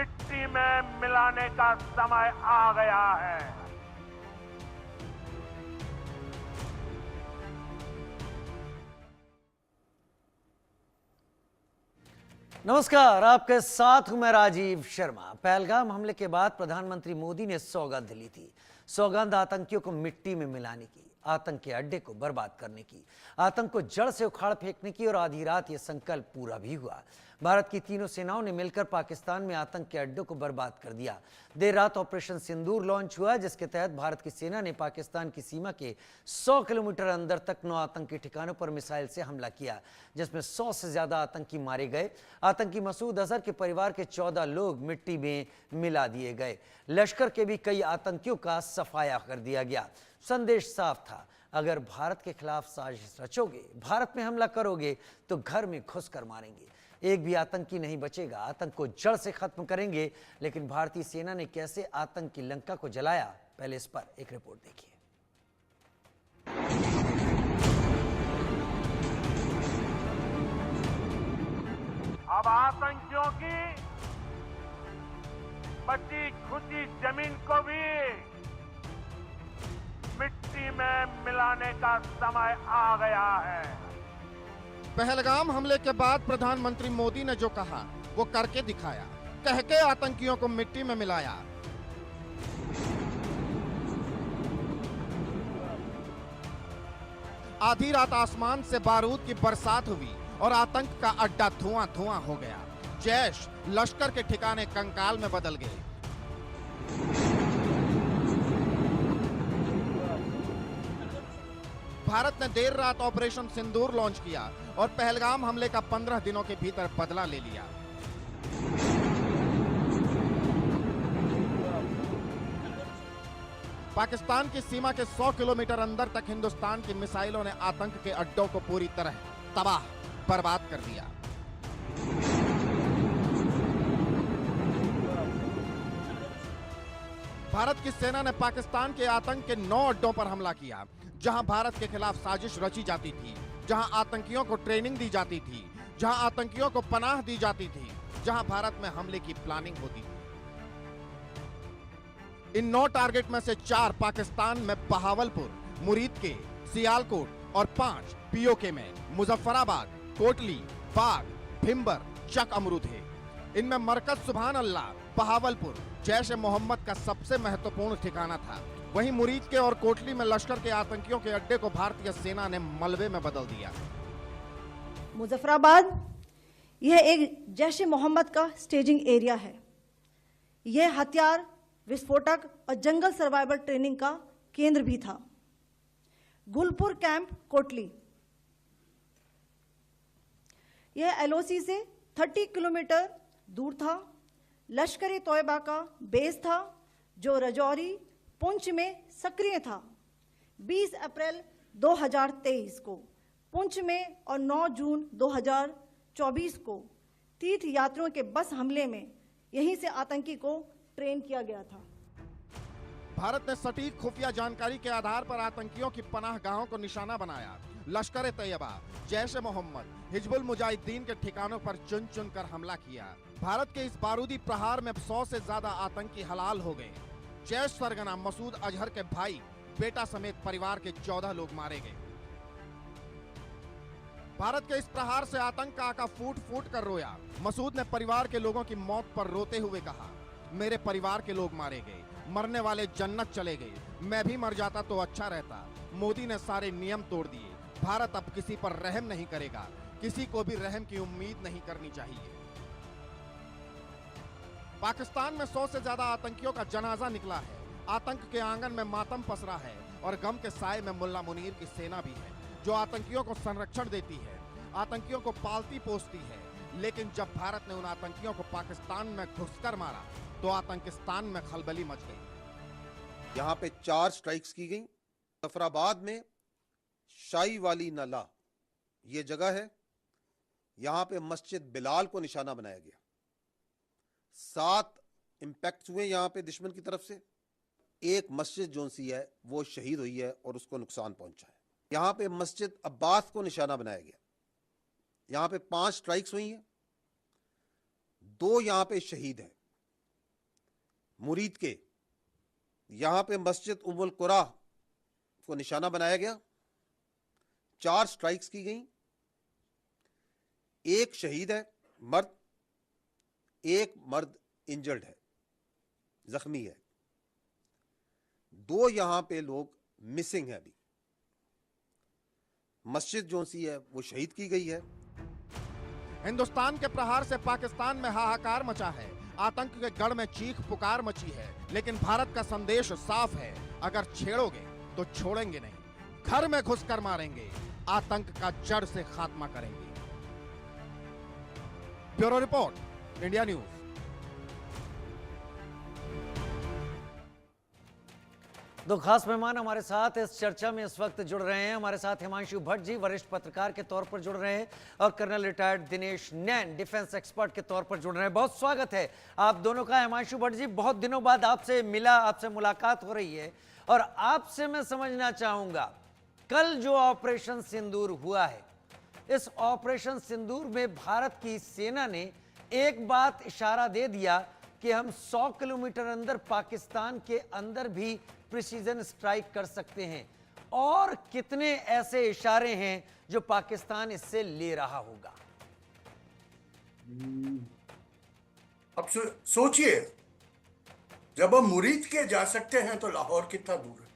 मिट्टी में मिलाने का समय आ गया है। नमस्कार, आपके साथ हूं मैं राजीव शर्मा। पहलगाम हमले के बाद प्रधानमंत्री मोदी ने सौगंध ली थी। सौगंध आतंकियों को मिट्टी में मिलाने की, आतंक के अड्डे को बर्बाद करने की, आतंक को जड़ से उखाड़ फेंकने की, और आधी रात यह संकल्प पूरा भी हुआ। भारत की तीनों सेनाओं ने मिलकर पाकिस्तान में आतंक के अड्डों को बर्बाद कर दिया। देर रात ऑपरेशन सिंदूर लॉन्च हुआ, जिसके तहत भारत की सेना ने पाकिस्तान की सीमा के 100 किलोमीटर अंदर तक 9 आतंकी ठिकानों पर मिसाइल से हमला किया, जिसमें 100 से ज्यादा आतंकी मारे गए। आतंकी मसूद अजहर के परिवार के 14 लोग मिट्टी में मिला दिए गए। लश्कर के भी कई आतंकियों का सफाया कर दिया गया। संदेश साफ था, अगर भारत के खिलाफ साजिश रचोगे, भारत में हमला करोगे, तो घर में घुसकर मारेंगे। एक भी आतंकी नहीं बचेगा। आतंक को जड़ से खत्म करेंगे। लेकिन भारतीय सेना ने कैसे आतंक की लंका को जलाया, पहले इस पर एक रिपोर्ट देखिए। अब आतंकियों की बची खुची जमीन को भी मिट्टी में मिलाने का समय आ गया है। पहलगाम हमले के बाद प्रधानमंत्री मोदी ने जो कहा वो करके दिखाया। कह के आतंकियों को मिट्टी में मिलाया। आधी रात आसमान से बारूद की बरसात हुई और आतंक का अड्डा धुआं धुआं हो गया। जैश लश्कर के ठिकाने कंकाल में बदल गए। भारत ने देर रात ऑपरेशन सिंदूर लॉन्च किया और पहलगाम हमले का 15 दिनों के भीतर बदला ले लिया। पाकिस्तान की सीमा के 100 किलोमीटर अंदर तक हिंदुस्तान की मिसाइलों ने आतंक के अड्डों को पूरी तरह तबाह बर्बाद कर दिया। भारत की सेना ने पाकिस्तान के आतंक के 9 अड्डों पर हमला किया, जहां भारत के खिलाफ साजिश रची जाती थी, जहां आतंकियों को ट्रेनिंग दी जाती थी, जहां आतंकियों को पनाह दी जाती थी, जहां भारत में हमले की प्लानिंग होती थी। इन 9 टारगेट में से 4 पाकिस्तान में बहावलपुर, मुरीद के, सियालकोट और 5 पीओके में मुजफ्फराबाद, कोटली, बाग, भिम्बर, चक अमरू थे। इनमें मरकज सुभान अल्लाह बहावलपुर जैश ए मोहम्मद का सबसे महत्वपूर्ण ठिकाना था। वहीं मुरीद के और कोटली में लश्कर के आतंकियों के अड्डे को भारतीय सेना ने मलबे में बदल दिया। मुजफ्फराबाद यह एक जैश ए मोहम्मद का स्टेजिंग एरिया है। यह हथियार, विस्फोटक और जंगल सर्वाइवल ट्रेनिंग का केंद्र भी था। गुलपुर कैंप कोटली यह एलओसी से 30 किलोमीटर दूर था। लश्कर-ए तोयबा का बेस था, जो रजौरी, पुंछ में सक्रिय था। 20 अप्रैल 2023 को पुंछ में और 9 जून 2024 को तीर्थ यात्रियों के बस हमले में यहीं से आतंकी को ट्रेन किया गया था। भारत ने सटीक खुफिया जानकारी के आधार पर आतंकियों की पनाहगाहों को निशाना बनाया। लश्कर ए तैयबा, जैश ए मोहम्मद, हिजबुल मुजाहिदीन के ठिकानों पर चुन चुन कर हमला किया। भारत के इस बारूदी प्रहार में 100 से ज्यादा आतंकी हलाल हो गए। जैश सरगना मसूद अजहर के भाई, बेटा समेत परिवार के 14 लोग मारे गए। भारत के इस प्रहार से आतंक का आका फूट फूट कर रोया। मसूद ने परिवार के लोगों की मौत पर रोते हुए कहा, मेरे परिवार के लोग मारे गए, मरने वाले जन्नत चले गए, मैं भी मर जाता तो अच्छा रहता। मोदी ने सारे नियम तोड़ दिए। भारत अब किसी पर रहम नहीं करेगा। किसी को भी रहम की उम्मीद नहीं करनी चाहिए। पाकिस्तान में 100 से ज्यादा आतंकियों का जनाजा निकला है। आतंक के आंगन में मातम पसरा है और गम के साए में मुल्ला मुनीर की सेना भी है, जो आतंकियों को संरक्षण देती है, आतंकियों को पालती पोसती है। लेकिन जब भारत ने उन आतंकियों को पाकिस्तान में घुसकर मारा तो आतंकिस्तान में खलबली मच गई। यहाँ पे 4 स्ट्राइक्स की गई। मुजफ्फराबाद में शाही वाली नाला ये जगह है, यहाँ पे मस्जिद बिलाल को निशाना बनाया गया। 7 इंपैक्ट हुए यहाँ पे दुश्मन की तरफ से। एक मस्जिद जो सी है वो शहीद हुई है और उसको नुकसान पहुंचा है। यहाँ पे मस्जिद अब्बास को निशाना बनाया गया। यहाँ पे 5 स्ट्राइक्स हुई हैं, 2 यहाँ पे शहीद हैं। मुरीद के यहां पे मस्जिद उम्मुल कुरा को निशाना बनाया गया। 4 स्ट्राइक्स की गई। एक शहीद है मर्द, एक मर्द इंजर्ड है, जख्मी है। 2 यहां पे लोग मिसिंग है। अभी मस्जिद जो सी है वो शहीद की गई है। हिंदुस्तान के प्रहार से पाकिस्तान में हाहाकार मचा है। आतंक के गढ़ में चीख पुकार मची है। लेकिन भारत का संदेश साफ है, अगर छेड़ोगे तो छोड़ेंगे नहीं, घर में घुसकर मारेंगे, आतंक का जड़ से खात्मा करेंगे। Bureau report, India news. दो खास मेहमान हमारे साथ इस चर्चा में इस वक्त जुड़ रहे हैं। हमारे साथ हिमांशु भट्ट जी वरिष्ठ पत्रकार के तौर पर जुड़ रहे हैं और कर्नल रिटायर्ड दिनेश नैन डिफेंस एक्सपर्ट के तौर पर जुड़ रहे हैं। बहुत स्वागत है आप दोनों का। हिमांशु भट्ट जी, बहुत दिनों बाद आपसे मुलाकात हो रही है और आपसे मैं समझना चाहूंगा, कल जो ऑपरेशन सिंदूर हुआ है, इस ऑपरेशन सिंदूर में भारत की सेना ने एक बात इशारा दे दिया कि हम 100 किलोमीटर अंदर पाकिस्तान के अंदर भी प्रिसीजन स्ट्राइक कर सकते हैं। और कितने ऐसे इशारे हैं जो पाकिस्तान इससे ले रहा होगा? अब सोचिए, जब हम मुरीद के जा सकते हैं तो लाहौर कितना दूर है,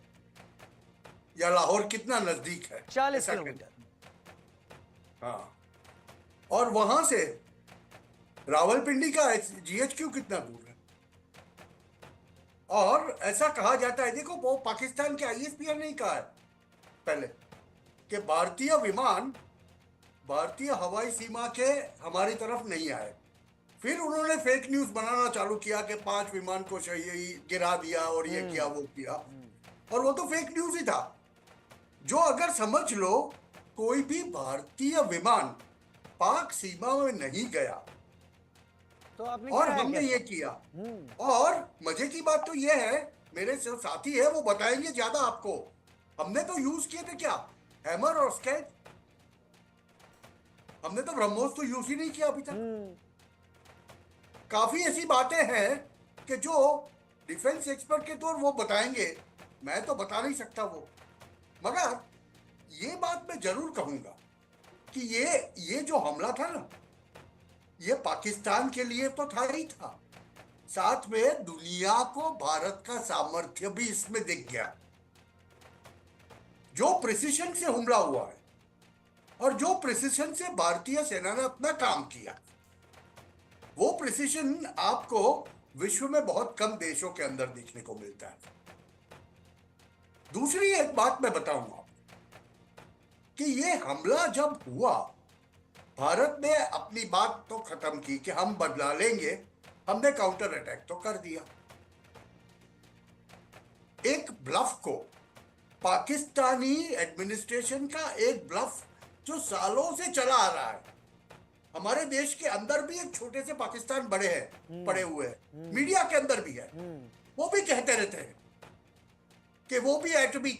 या लाहौर कितना नजदीक है? 40 किलोमीटर। हाँ, और वहां से रावलपिंडी का GHQ कितना दूर है? और ऐसा कहा जाता है, देखो वो पाकिस्तान के ISPR ने कहा है पहले कि भारतीय विमान भारतीय हवाई सीमा के हमारी तरफ नहीं आए। फिर उन्होंने फेक न्यूज बनाना चालू किया कि 5 विमान को गिरा दिया और ये किया वो किया, और वो तो फेक न्यूज ही था। जो अगर समझ लो कोई भी भारतीय विमान पाक सीमा में नहीं गया तो आपने और हमने ये किया। और मजे की बात तो ये है, मेरे जो साथी है वो बताएंगे ज्यादा आपको, हमने तो यूज किए थे क्या, हैमर और स्कैट। हमने तो ब्रह्मोस तो यूज ही नहीं किया अभी तक। काफी ऐसी बातें हैं कि जो डिफेंस एक्सपर्ट के तौर वो बताएंगे, मैं तो बता नहीं सकता वो। मगर ये बात मैं जरूर कहूंगा कि ये जो हमला था ना, ये पाकिस्तान के लिए तो था ही था, साथ में दुनिया को भारत का सामर्थ्य भी इसमें दिख गया। जो प्रिसिशन से हमला हुआ है और जो प्रिसिशन से भारतीय सेना ने अपना काम किया, वो प्रिसिशन आपको विश्व में बहुत कम देशों के अंदर देखने को मिलता है। दूसरी एक बात मैं बताऊंगा कि ये हमला जब हुआ, भारत ने अपनी बात तो खत्म की कि हम बदला लेंगे, हमने काउंटर अटैक तो कर दिया। एक ब्लफ को, पाकिस्तानी एडमिनिस्ट्रेशन का एक ब्लफ जो सालों से चला आ रहा है, हमारे देश के अंदर भी एक छोटे से पाकिस्तान पड़े हुए हैं, मीडिया के अंदर भी है, वो भी कहते रहते हैं कि वो भी एटमी